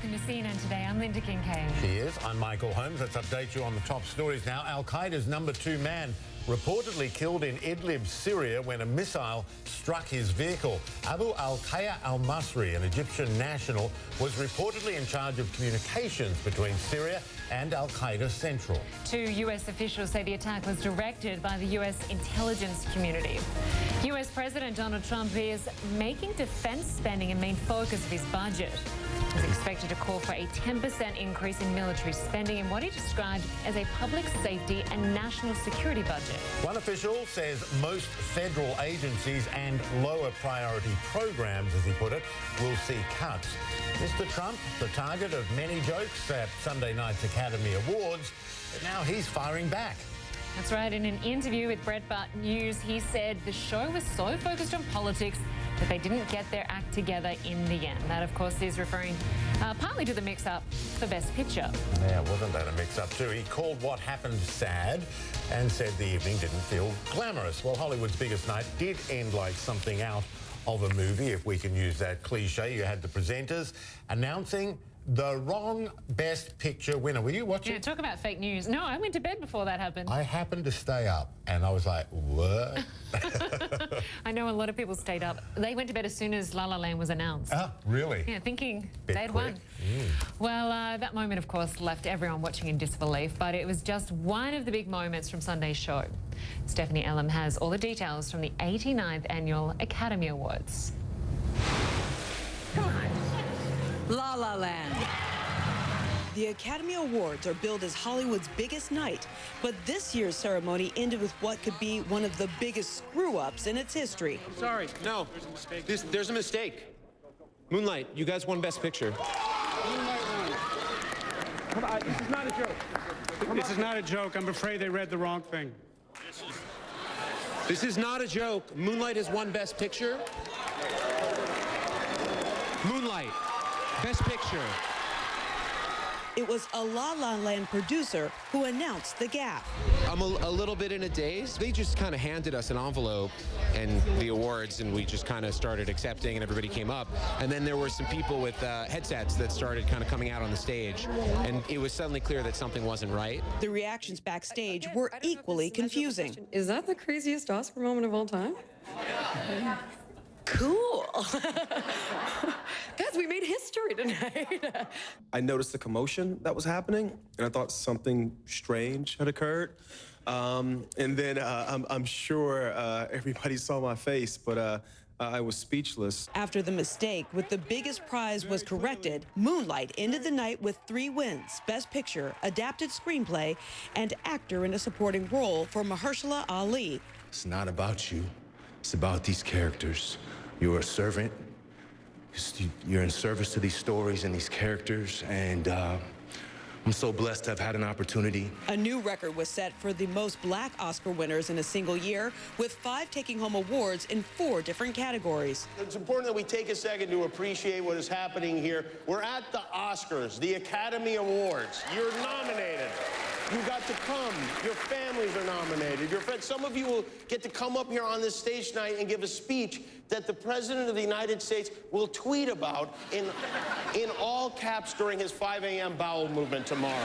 welcome to CNN Today. I'm Lynda Kinkade. She is. I'm Michael Holmes. Let's update you on the top stories now. Al-Qaeda's #2 man reportedly killed in Idlib, Syria, when a missile struck his vehicle. Abu al-Qaya al-Masri, an Egyptian national, was reportedly in charge of communications between Syria and Al-Qaeda Central. 2 U.S. officials say the attack was directed by the U.S. intelligence community. U.S. President Donald Trump is making defense spending a main focus of his budget. He's expected to call for a 10% increase in military spending in what he described as a public safety and national security budget. One official says most federal agencies and lower priority programs, as he put it, will see cuts. Mr. Trump, the target of many jokes at Sunday night's Academy Awards, but now he's firing back. That's right. In an interview with Breitbart News, he said the show was so focused on politics that they didn't get their act together in the end. That, of course, is referring partly to the mix-up for Best Picture. Yeah, wasn't that a mix-up too? He called what happened sad and said the evening didn't feel glamorous. Well, Hollywood's biggest night did end like something out of a movie, if we can use that cliche. You had the presenters announcing the wrong Best Picture winner. Were you watching? Yeah, talk about fake news. No, I went to bed before that happened. I happened to stay up and I was like, what? I know a lot of people stayed up. They went to bed as soon as La La Land was announced. Oh, really? Yeah, thinking Bit they'd quick. won. Well, that moment, of course, left everyone watching in disbelief, but it was just one of the big moments from Sunday's show. Stephanie Elam has all the details from the 89th Annual Academy Awards. Come on. La La Land. The Academy Awards are billed as Hollywood's biggest night, but this year's ceremony ended with what could be one of the biggest screw-ups in its history. Sorry, no, there's a mistake. Moonlight, you guys won Best Picture. Moonlight won. Come on, this is not a joke. This is not a joke. I'm afraid they read the wrong thing. This is not a joke. Moonlight has won Best Picture. Moonlight, Best Picture. It was a La La Land producer who announced the gaffe. I'm a little bit in a daze. They just kind of handed us an envelope and the awards, and we just kind of started accepting, and everybody came up. And then there were some people with headsets that started kind of coming out on the stage, and it was suddenly clear that something wasn't right. The reactions backstage were equally confusing. Is that the craziest Oscar moment of all time? Cool. Guys, we made history tonight. I noticed the commotion that was happening, and I thought something strange had occurred. And then I'm sure everybody saw my face, but I was speechless. After the mistake with the biggest prize was corrected, Moonlight ended the night with 3 wins: Best Picture, Adapted Screenplay, and Actor in a Supporting Role for Mahershala Ali. It's not about you. It's about these characters. You're a servant. You're in service to these stories and these characters, and I'm so blessed to have had an opportunity. A new record was set for the most Black Oscar winners in a single year, with 5 taking home awards in 4 different categories. It's important that we take a second to appreciate what is happening here. We're at the Oscars, the Academy Awards. You're nominated. You got to come. Your families are nominated. Your friends. Some of you will get to come up here on this stage tonight and give a speech that the President of the United States will tweet about in all caps during his 5 a.m. bowel movement tomorrow.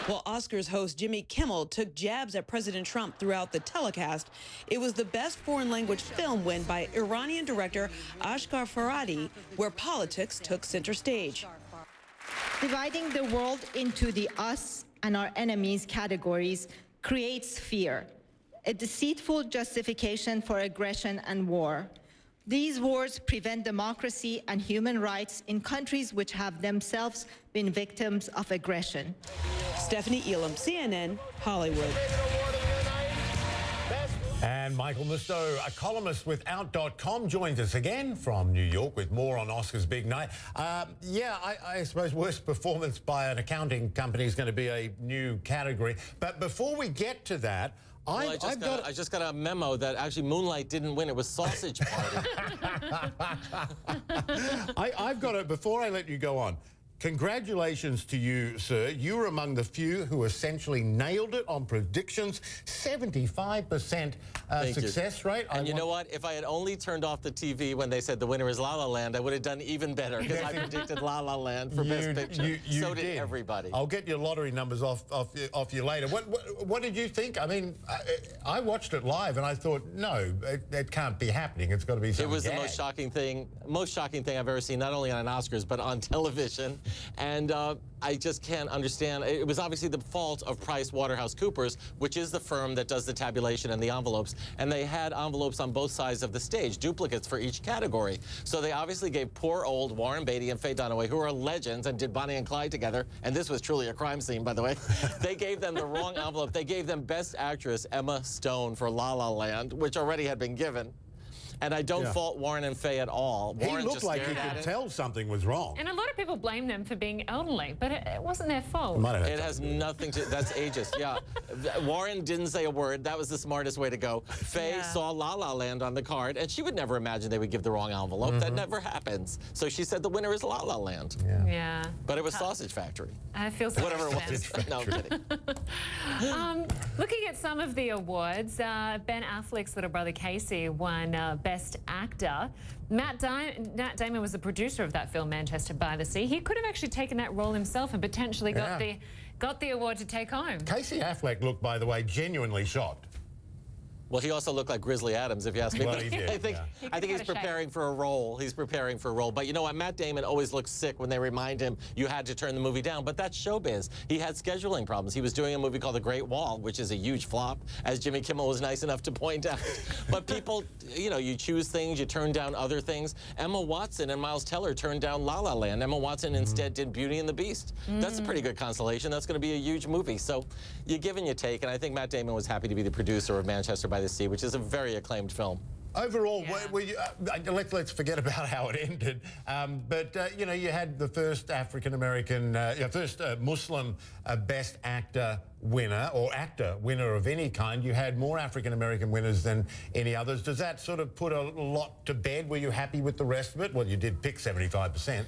While Oscars host Jimmy Kimmel took jabs at President Trump throughout the telecast, it was the best foreign language film win by Iranian director Ashghar Farhadi, where politics took center stage. Dividing the world into the us and our enemies categories creates fear, a deceitful justification for aggression and war. These wars prevent democracy and human rights in countries which have themselves been victims of aggression. Stephanie Elam, CNN, Hollywood. And Michael Musto, a columnist with Out.com, joins us again from New York with more on Oscar's big night. I suppose worst performance by an accounting company is going to be a new category. But before we get to that, I just got a memo that actually Moonlight didn't win. It was Sausage Party. I've got it. Before I let you go on, congratulations to you, sir. You were among the few who essentially nailed it on predictions. 75% success rate. And you know what? If I had only turned off the TV when they said the winner is La La Land, I would have done even better because I predicted La La Land for Best Picture. So did everybody. I'll get your lottery numbers off you later. What did you think? I mean, I watched it live and I thought, no, it can't be happening. It's got to be something. It was the most shocking thing I've ever seen, not only on an Oscars, but on television. And I just can't understand. It was obviously the fault of PricewaterhouseCoopers, which is the firm that does the tabulation and the envelopes. And they had envelopes on both sides of the stage, duplicates for each category. So they obviously gave poor old Warren Beatty and Faye Dunaway, who are legends and did Bonnie and Clyde together, and this was truly a crime scene, by the way. They gave them the wrong envelope. They gave them Best Actress Emma Stone for La La Land, which already had been given. And I don't fault Warren and Faye at all. Warren he looked like he could tell something was wrong. And a lot of people blame them for being elderly, but it wasn't their fault. It has nothing to, that's ageist, yeah. Warren didn't say a word. That was the smartest way to go. Faye saw La La Land on the card, and she would never imagine they would give the wrong envelope. That never happens. So she said the winner is La La Land. Yeah. But it was Sausage Factory. I feel so whatever it was. No, I'm kidding. Looking at some of the awards, Ben Affleck's little brother Casey won Best Actor. Matt Damon was the producer of that film, Manchester by the Sea. He could have actually taken that role himself and potentially got the award to take home. Casey Affleck looked, by the way, genuinely shocked. Well, he also looked like Grizzly Adams, if you ask me. Well, he did, I think he's preparing for a role. He's preparing for a role. But you know what? Matt Damon always looks sick when they remind him you had to turn the movie down. But that's showbiz. He had scheduling problems. He was doing a movie called The Great Wall, which is a huge flop, as Jimmy Kimmel was nice enough to point out. But people, you know, you choose things, you turn down other things. Emma Watson and Miles Teller turned down La La Land. Emma Watson instead did Beauty and the Beast. That's a pretty good consolation. That's going to be a huge movie. So you give and you take. And I think Matt Damon was happy to be the producer of Manchester by the Sea, which is a very acclaimed film. Overall, let's forget about how it ended. You know, you had the first African-American, first Muslim Best Actor winner, or actor winner of any kind. You had more African-American winners than any others. Does that sort of put a lot to bed? Were you happy with the rest of it? Well, you did pick 75%.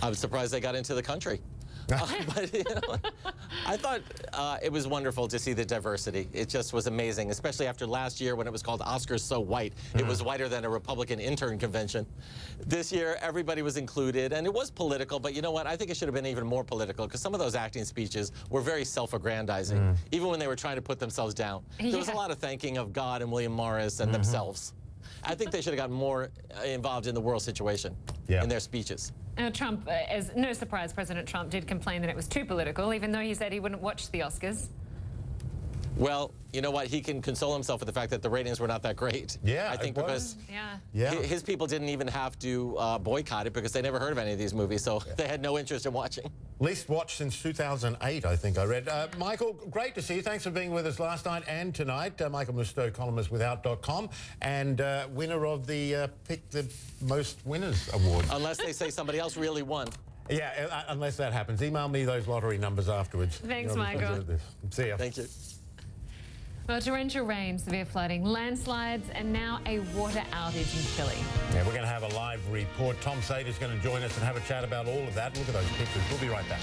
I was surprised they got into the country. But you know, I thought it was wonderful to see the diversity. It just was amazing, especially after last year when it was called Oscars So White. It was whiter than a Republican intern convention. This year, everybody was included, and it was political, but you know what? I think it should have been even more political, because some of those acting speeches were very self-aggrandizing, even when they were trying to put themselves down. There was a lot of thanking of God and William Morris and themselves. I think they should have gotten more involved in the world situation in their speeches. Trump, as no surprise, President Trump did complain that it was too political, even though he said he wouldn't watch the Oscars. Well, you know what? He can console himself with the fact that the ratings were not that great. Yeah, I think because his people didn't even have to boycott it because they never heard of any of these movies, so they had no interest in watching. Least watched since 2008, I think I read. Michael, great to see you. Thanks for being with us last night and tonight. Michael Musto, columnist with Out.com, and winner of the Pick the Most Winners Award. Unless they say somebody else really won. Yeah, unless that happens. Email me those lottery numbers afterwards. Thanks, Michael. See ya. Thank you. Well, torrential rain, severe flooding, landslides, and now a water outage in Chile. Yeah, we're going to have a live report. Tom Sater's going to join us and have a chat about all of that. Look at those pictures. We'll be right back.